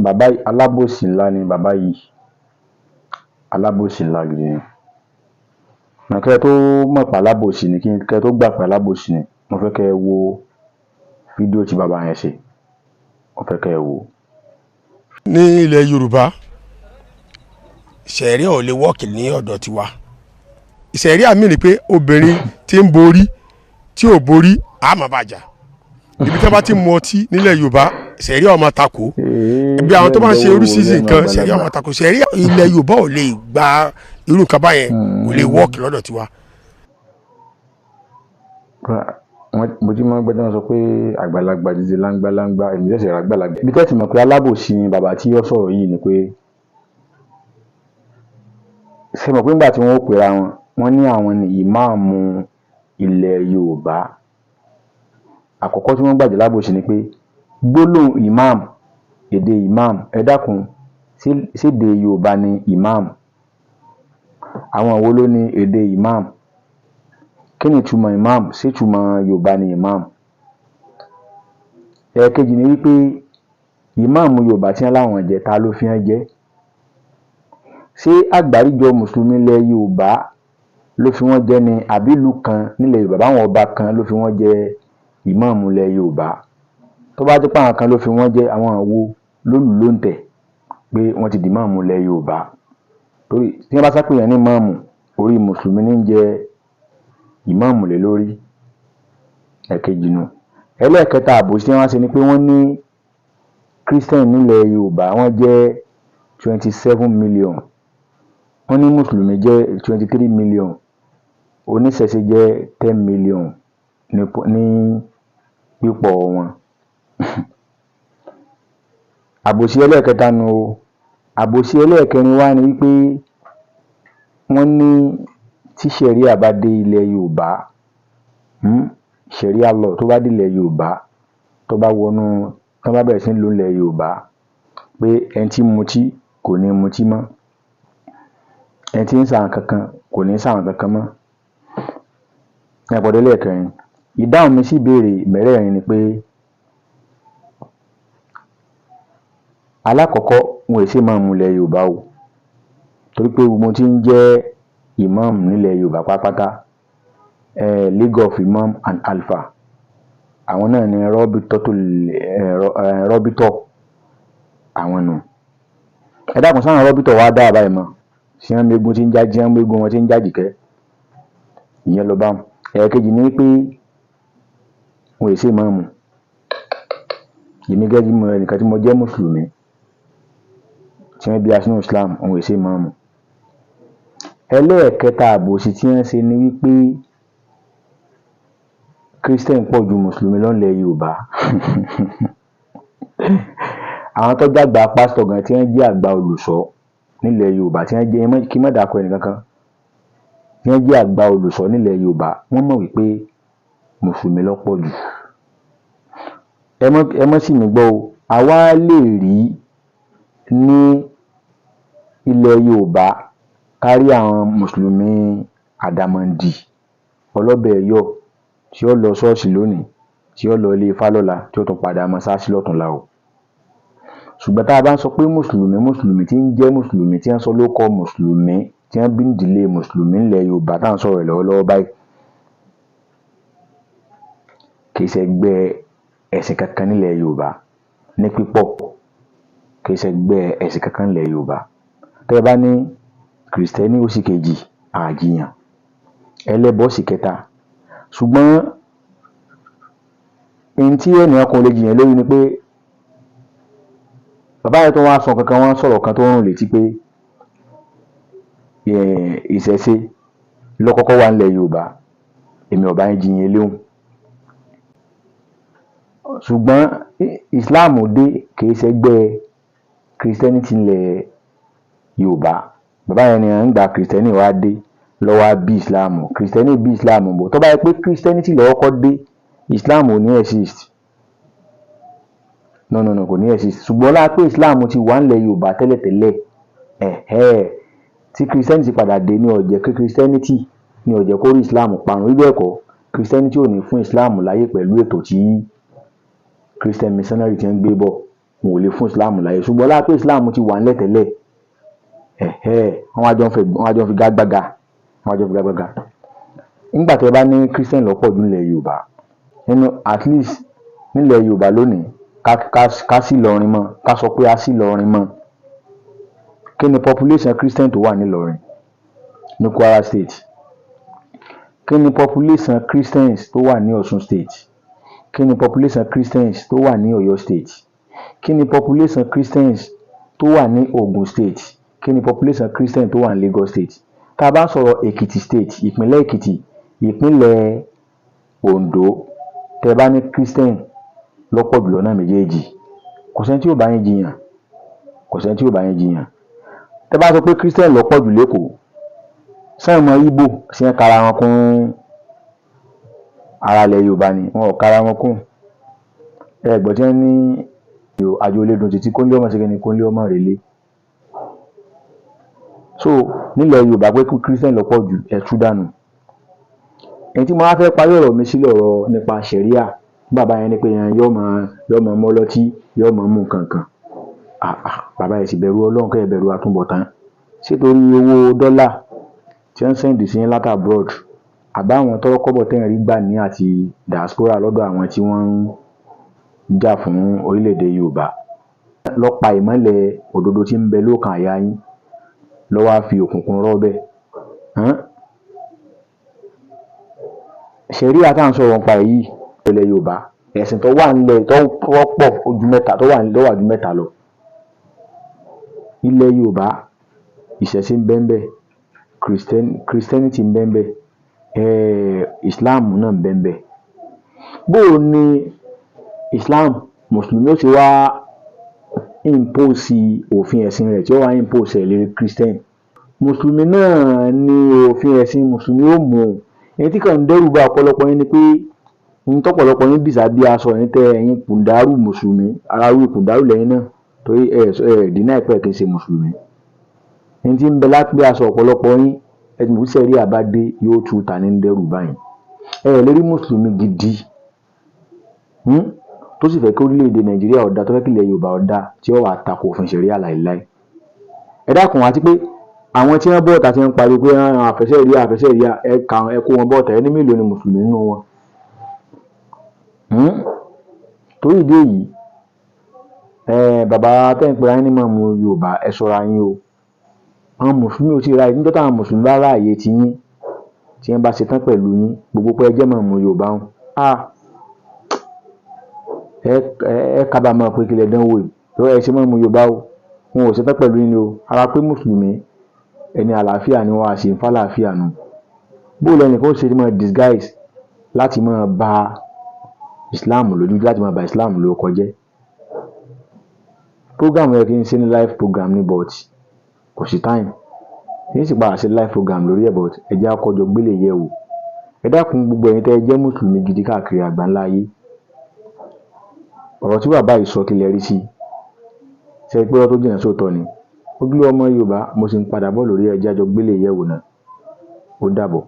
bàbá alábòsí ńlá ni bàbá yìí, alábòsí ńlá gidi ni. Kẹ́ tó mọ̀ pé alábòsí ni, kẹ́ tó gbà pé alábòsí ni, mo fẹ́ kẹ́ ẹ wo fídíò tí bàbá yẹn ṣe, mo fẹ́ kẹ́ ẹ wo. ní ilẹ̀ Yorùbá ṣẹ̀ríà ò lè wọ́ọ̀kì ní ọ̀dọ̀ tiwa. ṣẹ̀ríà mí ni pé obìnrin tí ń borí tí ò borí àmọ́ bàjá. ibi tí wọ́n bá ti mu ọtí nílẹ̀ Yorùbá ṣẹ̀ríà ọmọ tako. ibi àwọn tó bá ń ṣe oríṣiríṣi nǹkan ṣẹ̀ríà ọmọ tako. ṣẹ̀ríà ilẹ̀ Yorùbá ò lè gba irú nǹkan báyẹn, kò lè wọ́ọ̀kì lọ́dọ̀ tiwa. mo ti máa ń gbẹ́dọ̀ sọ pé àgbàlagbà dídí láńgbáláńgbá, èmi ṣẹ̀ṣẹ̀ rà àgbàlagbà. ibi tẹ́ ti mọ̀ pé alábòsí ni bàbá tí ó sọ̀rọ̀ yìí ni pé ṣe mọ̀ pé nígbà tí wọ́n ó pera wọn, wọ́n ní àwọn ni ìmáàmù ilẹ̀ Yorùbá. Àkọ́kọ́ tí wọ́n gbàjẹ́ lábòsí ni pé gbólóhùn ìmáàmù, èdè ìmáàmù, ẹ dákun sédè Yorùbá ni ìmáàmù? Àwọn wo ló ní èdè ìmáàmù? Kí ni ìtumọ̀ ìmáàmù? Ṣé ìtumọ̀ Yorùbá ni ìmáàmù? Ẹ̀ẹ̀kejì ni wípé ìmáàmù Yorùbá tí wọ́n láwọn jẹ, ta ló fi hàn jẹ́? Ṣé àgbáríjọ mùsùlùmí ilẹ̀ Yorùbá ló fi wọ́n jẹ́ ni, àbí ìlú kan nílẹ̀ Yorùbá báwọn ọba kan ló fi wọ́n jẹ ìmáàmù ilẹ̀ Yorùbá? Tó bá jẹ́ pé àwọn kan ló fi wọ́n jẹ́, àwọn wo lólù ló ń tẹ̀ pé wọ́n ti di ìmáàmù ilẹ̀ Yorùbá? Torí tí wọ́n bá sápèyàn ní ìmáàmù, orí mùsùlùmí ní ń jẹ ìmáàmù lé lórí. Ẹ̀kejì nu. Ẹlẹ́ẹ̀kẹta àbòsí tí wọ́n ṣe ni pé wọ́n ní Christian nílẹ̀ Yorùbá wọ́n jẹ́ 27 million, wọ́n ní mùsùlùmí jẹ́ 23 million, oníṣẹ̀ṣe jẹ́ 10 million ní pípọ̀ wọn. Àbòsí ẹlẹ́ẹ̀kẹta nu o. Àbòsí ẹlẹ́ẹ̀kẹrin wá ni wípé wọ́n ní tí ṣẹ̀ríà bá dé ilẹ̀ Yorùbá, ṣẹ̀ríà law tó bá dé ilẹ̀ Yorùbá, tó bá wọnú, tó bá bẹ̀rẹ̀ sí ń lò ilẹ̀ Yorùbá, pé ẹni tí mutí kò ní mutí mọ́, ẹni tí ń ṣàwọn kankan kò ní ṣàwọn kankan mọ́. Ẹ̀pọ̀dé lẹ́ẹ̀kẹrin. Ìdáhùn mi sí ìbéèrè mẹ́rẹ̀ẹ̀rin ni pé alákọ̀ọ́kọ́ wọn èsì ìmáàmù ilẹ̀ Yorùbá o, torí pé gbogbo tí ń jẹ́ ìmáàmù nílẹ̀ Yorùbá pátápátá, League of Imam and Alpha, àwọn náà ni rọ́bítọ̀ àwọn nù. Ẹ dákun sáwọn rọ́bítọ̀ wá dá àbáyé mọ́, sí wọn mégun tí ń já jíán mégun wọn tí ń jájìkẹ́, ìyẹn lọ bá wọn. Ẹ̀ẹ̀kejì ni pé wọn èsì ìmáàmù. Èmi gẹ́gẹ́ bí ẹnìkan tí mo jẹ́ mùsùlùmí tí wọ́n bí asínú Islam, wọn èsì ìmáàmù. Ẹlẹ́ẹ̀kẹta àbòsí tí wọ́n ṣe ni wípé Christian pọ̀ ju mùsùlùmí lọ́nlẹ̀ Yorùbá. Àwọn tó jàgbà pásítọ̀ gan tí wọ́n jẹ́ àgbà olùṣọ́ nílẹ̀ Yorùbá, tí wọ́n jẹ́, kí má dàkọ ẹnìkankan, tí wọ́n jẹ́ àgbà olùṣọ́ nílẹ̀ Yorùbá, wọ́n mọ̀ wípé mùsùlùmí ló pọ̀ jù. Ẹ mọ́ sì mí gbọ́ o, àwa lè rí ní ilẹ̀ Yorùbá kárí àwọn mùsùlùmí àdàmọ̀dì ọlọ́bẹ̀ yọ̀ tí ó lọ ṣọ́ọ̀ṣì lónìí, tí ó lọ ilé Ifá lọ́la, tí ó tún padà mọ́sáàsì lọ́tùnla o. Ṣùgbọ́n tá a bá ń sọ pé mùsùlùmí tí ń jẹ́ mùsùlùmí, tí wọ́n sọ lóko mùsùlùmí, tí wọ́n bí ìdílé mùsùlùmí nílẹ̀ Yorùbá tá à ń sọ̀rọ̀ lọ́wọ́lọ́wọ́ báyìí, kì í ṣẹgbẹ́ ẹ̀sìn kankan nílẹ̀ Yorùbá ní pípọ̀, kì í ṣẹgbẹ́ ẹ̀sìn kankan nílẹ̀ Yorùbá. Tẹ́ ẹ bá ní Kìrìsìtẹ́nì ó sì kejì, àjiyàn, ẹlẹ́bọ sì kẹta. Ṣùgbọ́n ohun tí ènìyàn kan lè jiyàn lórí ni pé bàbá yẹn tó wá sọ kankan, wọ́n sọ̀rọ̀ kan tó rùn létí pé ìṣẹ̀ṣe ló kọ́kọ́ wà nílẹ̀ Yorùbá. Èmi ò bá yín jiyàn eléhùn. Ṣùgbọ́n Islam dé, kì í ṣẹgbẹ́ Christianity nílẹ̀ Yorùbá. Bàbá yẹn ni ń gba Christianity wá dé lọ́wọ́ bí Islam. Christianity bí Islam bọ̀. Tó bá yẹ pé Christianity lọ́wọ́ kọ́ dé, Islam ò ní exist. No, kò ní exist. Ṣùgbọ́n láti pé Islam ti wà nílẹ̀ Yorùbá tẹ́lẹ̀tẹ́lẹ̀, tí Christianity padà dé ní ó jẹ́ kí Christianity ní ó jẹ́ kó rí Islam parun. Bí bẹ́ẹ̀ kọ́, Christianity ò ní fún Islam láyé pẹ̀lú ètò tí Christian missionary ti ń gbé bọ̀. wọn ò lè fún Islam láyè, ṣùgbọ́n lápẹ́ Islam ti wà nílẹ̀ tẹ́lẹ̀ wọ́n wá jọ ń fi gágbága nígbà tí ẹ bá ní Christian lọ́pọ̀ jù nílẹ̀ Yorùbá at least nílẹ̀ Yorùbá lónìí ká sí Ìlọrin mọ́, ká sọ pé a sí Ìlọrin mọ́. Kí ni population Christian tó wà nílọrin ní Kwara State? Kí ni population Christians tó wà ní Ọ̀ṣun State? Kí ni population Christians tó wà ní Ọ̀yọ́ State? Kí ni population Christians tó wà ní Ogun State? Kí ni population Christian tó wà ní Lagos State? Tá a bá sọ̀rọ̀ Èkìtì State, ìpínlẹ̀ Èkìtì, ìpínlẹ̀ Ondo, tẹ́ bá ní Christian lọ́pọ̀ jùlọ náà méjèèjì, kò sẹ́ni tí ò bá yín jiyàn. Tẹ́ bá sọ pé Christian lọ́pọ̀ jù lÉkòó, sáwọn ọmọ Ìgbò sí ń kara wọn kún ara ilẹ̀ Yorùbá ni, wọn ò kara wọn kún. Ẹgbọ́n tí wọ́n ní àjò olédùn títí kó ń lé ọmọ ṣe kí kó ń lé ọmọ relé. So nílẹ̀ Yorùbá pé Christian lọ́pọ̀ jù ẹ̀tú dànù. Ẹni tí mo wá fẹ́ parí ọ̀rọ̀ mi sí lọ́rọ̀ nípa ṣẹ̀ríà, bàbá yẹn ní pé yọ́ mọ mọ́ lọ́tí, yọ́ mọ mú nǹkan. Bàbá yẹn sì bẹ̀rù Ọlọ́run, kẹ́ ẹ bẹ̀rù àtúbọ̀tán. Ṣé torí owó dọ́là tí wọ́n ń sẹ́ǹdì sí yín láti abroad, àbáwọn tọ́rọ́ kọ́bọ̀ tẹ́ ń rí gbà ní àti diaspora lọ́dọ̀ àwọn tí wọ́n ń jà fún orílẹ̀-èdè Yorùbá lọ́pa ìmọ́lẹ̀ òdodo tí ń bẹ lókàn àyà yín lọ́wọ́ á fi òkùnkùn rọ́bẹ̀. Ṣẹ̀ríà tá à ń sọ̀rọ̀ nípa èyí ilẹ̀ Yorùbá, ẹ̀sìn tó wà nílẹ̀ tó wọ́pọ̀ ojú mẹ́ta tó wà ju mẹ́ta lọ. Ilẹ̀ Yorùbá ìṣẹ̀ṣe ń bẹ́ńbẹ́, Christianity ń bẹ́ńbẹ́, Islam náà ń bẹ́ńbẹ́. Bó o ní Islam mùsùlùmí ó ti wá impose òfin ẹ̀sìn rẹ̀ tí ó wá impose ẹ̀ lé Christian? Mùsùlùmí náà ní òfin ẹ̀sìn mùsùlùmí ó mú un. Èyí tí kàn ń dẹ́rù bá ọ̀pọ̀lọpọ̀ yín ni pé ní tọ́pọ̀lọpọ̀ yín bìsà bí aṣọ yín tẹ ẹ̀yin kùndàrú mùsùlùmí, ara rú kùndàrú lẹ́yìn náà torí dínà ìpẹ́ kì í ṣe mùsùlùmí. Ní tí ń bẹ lápẹ́ aṣọ ọ̀pọ̀lọpọ̀ yín ẹ̀sìn ìbùsẹ̀ rí àbádé yóò tú ta ní dẹ́rù báyìí. Lérí mùsùlùmí gidi tó sì fẹ́ kí orílẹ̀-èdè Nàìjíríà ọ̀dà, tó fẹ́ kí ilẹ̀ Yorùbá ọ̀dà, tí ó wà tako òfin ṣẹ̀ríà láìláì. Ẹ dákun, àti pé àwọn tí wọ́n bọ́ọ̀tà ti ń pariwo pé àfẹ́sẹ̀ rí ẹ kó wọn bọ́ọ̀tà, ẹni mélòó ni mùsùlùmí nínú wọn? Torí ìdí èyí bàbá tẹ́ ń pera yín ní mọ̀ọ́mù Yorùbá, ẹ ṣọ́ra yín o. Àwọn mùsùlùmí ò tí ì ráyè níjọ́ táwọn mùsùlùmí bá ráàyè ti yín, tí wọ́n bá ṣe tán pẹ̀lú yín, gbogbo pé ẹ jẹ́ mọ̀ọ́mù Yorùbá wọn. Ẹ kábàámọ̀ pé kílẹ̀ dánwò yìí lọ́wọ́ ẹ ṣe mọ̀ọ́mù Yorùbá o, wọn ò ṣe tán pẹ̀lú yín o. Ara pé mùsùlùmí ẹni àlàáfíà ni wọ́n á ṣe ń fàlàáfíà nù. Bó lẹ́nìkan ó ṣe máa disguise láti máa ba Islam lójú, láti máa ba Islam lórúkọ jẹ́. Program yẹ kí n ṣe ní live program ní but kò sí time. Kí n sì padà ṣe live program lórí ẹ̀ but ẹ jẹ́ àkọ́jọ gbélé yẹ̀ wò. Ẹ dákun gbogbo ẹ̀yin tẹ́ ẹ jẹ́ mùsùlùmí gidi káàkiri àgbáńlá ayé. Ọ̀rọ̀ tí bàbá yìí sọ kí lẹ rí sí i. Ṣé pé ọ̀rọ̀ tó jìnnà sóòótọ́ ni? Ojúlówó ọmọ Yorùbá, mo sì ń padà bọ̀ lórí ẹ jẹ́ àjọ gbélé yẹ̀ wò náà. Ó dàbọ̀.